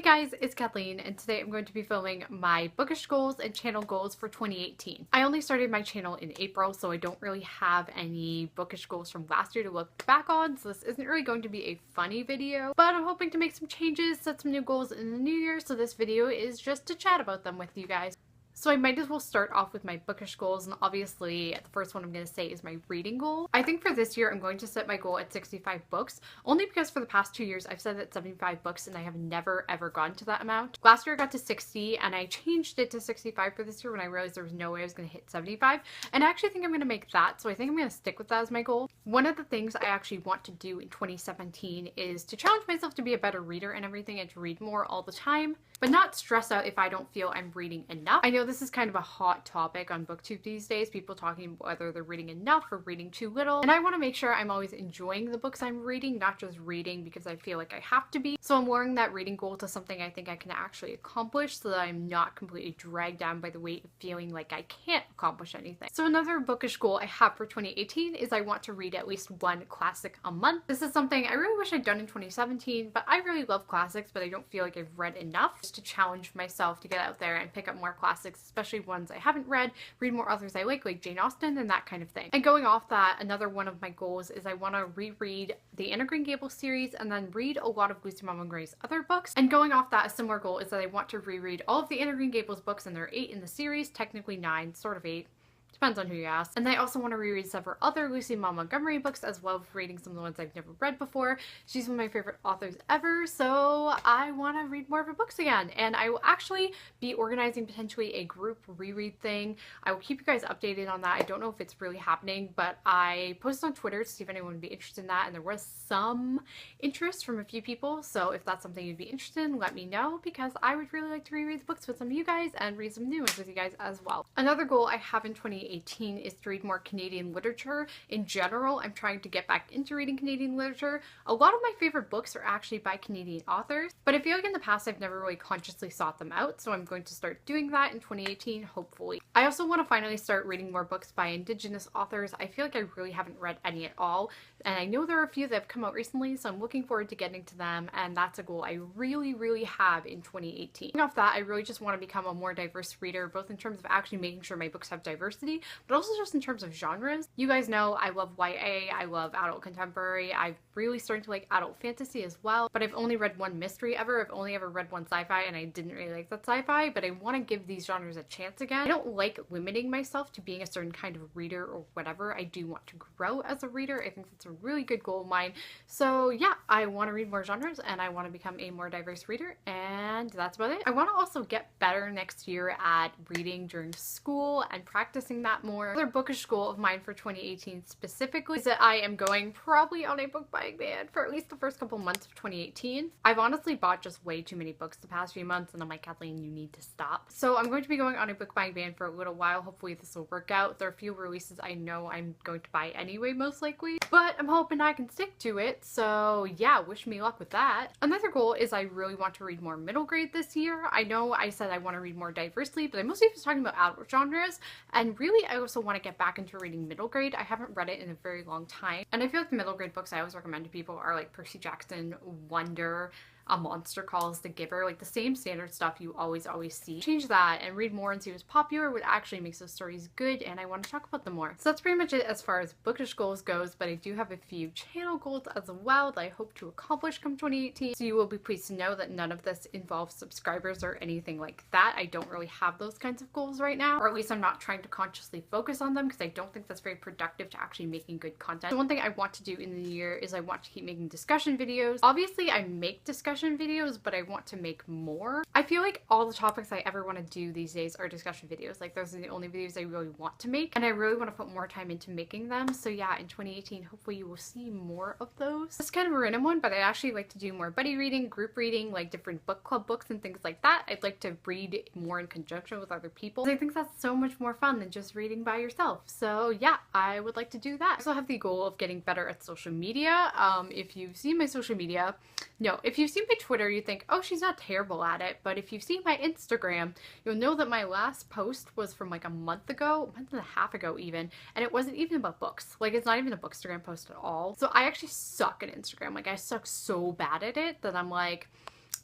guys, it's Kathleen, and today I'm going to be filming my bookish goals and channel goals for 2018. I only started my channel in April, so I don't really have any bookish goals from last year to look back on, so this isn't really going to be a funny video, but I'm hoping to make some changes, set some new goals in the new year, so this video is just to chat about them with you guys. So I might as well start off with my bookish goals, and obviously the first one I'm going to say is my reading goal. I think for this year I'm going to set my goal at 65 books, only because for the past 2 years I've set it at 75 books and I have never ever gotten to that amount. Last year I got to 60 and I changed it to 65 for this year when I realized there was no way I was going to hit 75, and I actually think I'm going to make that, so I think I'm going to stick with that as my goal. One of the things I actually want to do in 2017 is to challenge myself to be a better reader and everything, and to read more all the time, but not stress out if I don't feel I'm reading enough. I know this is kind of a hot topic on BookTube these days, people talking about whether they're reading enough or reading too little, and I want to make sure I'm always enjoying the books I'm reading, not just reading because I feel like I have to be. So I'm lowering that reading goal to something I think I can actually accomplish, so that I'm not completely dragged down by the weight of feeling like I can't accomplish anything. So another bookish goal I have for 2018 is I want to read at least one classic a month. This is something I really wish I'd done in 2017, but I really love classics, but I don't feel like I've read enough to challenge myself to get out there and pick up more classics, especially ones I haven't read more authors I like Jane Austen and that kind of thing. And going off that, another one of my goals is I want to reread the Anne of Green Gables series and then read a lot of Lucy Montgomery's other books. And going off that, a similar goal is that I want to reread all of the Anne of Green Gables books, and there are 8 in the series, technically 9, sort of 8. Depends on who you ask. And I also want to reread several other Lucy Maud Montgomery books, as well as reading some of the ones I've never read before. She's one of my favorite authors ever, so I want to read more of her books again. And I will actually be organizing potentially a group reread thing. I will keep you guys updated on that. I don't know if it's really happening, but I posted on Twitter to see if anyone would be interested in that, and there was some interest from a few people. So if that's something you'd be interested in, let me know, because I would really like to reread the books with some of you guys and read some new ones with you guys as well. Another goal I have in 2018 is to read more Canadian literature. In general, I'm trying to get back into reading Canadian literature. A lot of my favorite books are actually by Canadian authors, but I feel like in the past I've never really consciously sought them out, so I'm going to start doing that in 2018, hopefully. I also want to finally start reading more books by Indigenous authors. I feel like I really haven't read any at all, and I know there are a few that have come out recently, so I'm looking forward to getting to them, and that's a goal I really have in 2018. Off that, I really just want to become a more diverse reader, both in terms of actually making sure my books have diversity, but also just in terms of genres. You guys know I love YA, I love adult contemporary, I've really started to like adult fantasy as well, but I've only read one mystery ever. I've only ever read one sci-fi, and I didn't really like that sci-fi, but I want to give these genres a chance again. I don't like limiting myself to being a certain kind of reader or whatever. I do want to grow as a reader. I think that's a really good goal of mine. So yeah, I want to read more genres and I want to become a more diverse reader, and that's about it. I want to also get better next year at reading during school and practicing that more. Another bookish goal of mine for 2018 specifically is that I am going probably on a book buying ban for at least the first couple months of 2018. I've honestly bought just way too many books the past few months, and I'm like, Kathleen, you need to stop. So I'm going to be going on a book buying ban for a little while. Hopefully this will work out. There are a few releases I know I'm going to buy anyway, most likely, but I'm hoping I can stick to it. So yeah, wish me luck with that. Another goal is I really want to read more middle grade this year. I know I said I want to read more diversely, but I'm mostly just talking about adult genres, and really I also want to get back into reading middle grade. I haven't read it in a very long time, and I feel like the middle grade books I always recommend to people are like Percy Jackson, Wonder, A Monster Calls, The Giver, like the same standard stuff you always see. Change that and read more and see what's popular, what actually makes those stories good, and I want to talk about them more. So that's pretty much it as far as bookish goals goes, but I do have a few channel goals as well that I hope to accomplish come 2018. So you will be pleased to know that none of this involves subscribers or anything like that. I don't really have those kinds of goals right now, or at least I'm not trying to consciously focus on them, because I don't think that's very productive to actually making good content. So one thing I want to do in the year is I want to keep making discussion videos. Obviously I make discussion videos, but I want to make more. I feel like all the topics I ever want to do these days are discussion videos. Like those are the only videos I really want to make, and I really want to put more time into making them. So yeah, in 2018 hopefully you will see more of those. It's kind of a random one, but I actually like to do more buddy reading, group reading, like different book club books and things like that. I'd like to read more in conjunction with other people. I think that's so much more fun than just reading by yourself. So yeah, I would like to do that. I also have the goal of getting better at social media. If you've seen my social media, no, if you've seen my Twitter, you think, oh, she's not terrible at it. But if you've seen my Instagram, you'll know that my last post was from like a month and a half ago even, and it wasn't even about books. Like, it's not even a Bookstagram post at all. So I actually suck at Instagram. Like, I suck so bad at it that I'm like,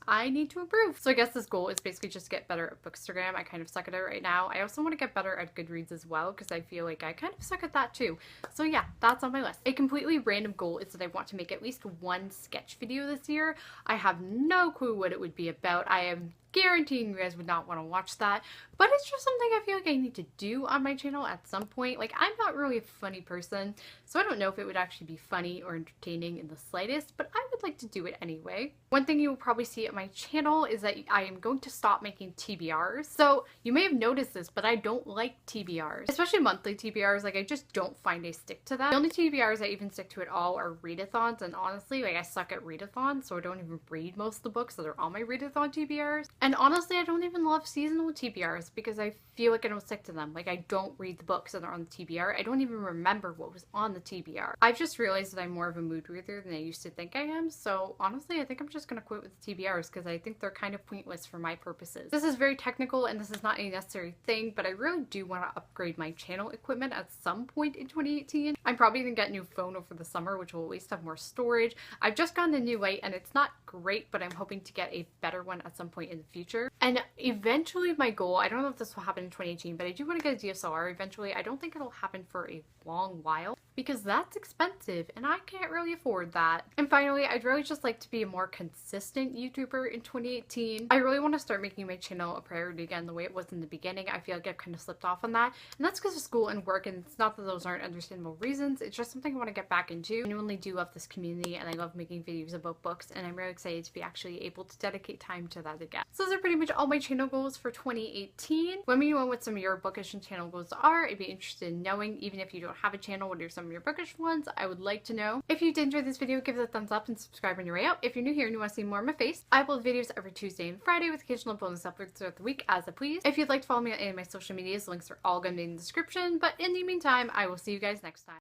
I need to improve. So I guess this goal is basically just get better at Bookstagram. I kind of suck at it right now. I also want to get better at Goodreads as well because I feel like I kind of suck at that too. So yeah, that's on my list. A completely random goal is that I want to make at least one sketch video this year. I have no clue what it would be about. I am guaranteeing you guys would not want to watch that, but it's just something I feel like I need to do on my channel at some point. Like, I'm not really a funny person, so I don't know if it would actually be funny or entertaining in the slightest, but I would like to do it anyway. One thing you will probably see at my channel is that I am going to stop making TBRs. So you may have noticed this, but I don't like TBRs, especially monthly TBRs. Like, I just don't find I stick to them. The only TBRs I even stick to at all are readathons, and honestly, like, I suck at readathons, so I don't even read most of the books that are on my readathon TBRs. And honestly, I don't even love seasonal TBRs because I feel like I don't stick to them. Like, I don't read the books that are on the TBR. I don't even remember what was on the TBR. I've just realized that I'm more of a mood reader than I used to think I am. So honestly, I think I'm just gonna quit with the TBRs because I think they're kind of pointless for my purposes. This is very technical and this is not a necessary thing, but I really do want to upgrade my channel equipment at some point in 2018. I'm probably gonna get a new phone over the summer, which will at least have more storage. I've just gotten a new light and it's not great, but I'm hoping to get a better one at some point in the future. And eventually my goal, I don't know if this will happen in 2018, but I do want to get a DSLR eventually. I don't think it'll happen for a long while because that's expensive and I can't really afford that. And finally, I'd really just like to be a more consistent YouTuber in 2018. I really want to start making my channel a priority again the way it was in the beginning. I feel like I've kind of slipped off on that, and that's because of school and work, and it's not that those aren't understandable reasons. It's just something I want to get back into. I genuinely do love this community and I love making videos about books, and I'm really excited to be actually able to dedicate time to that again. So those are pretty much all my channel goals for 2018. Let me know what some of your bookish and channel goals are. I'd be interested in knowing, even if you don't have a channel, what are some of your bookish ones? I would like to know. If you did enjoy this video, give it a thumbs up and subscribe on your way out. If you're new here and you want to see more of my face, I upload videos every Tuesday and Friday with occasional bonus uploads throughout the week as I please. If you'd like to follow me on any of my social medias, links are all going to be in the description. But in the meantime, I will see you guys next time.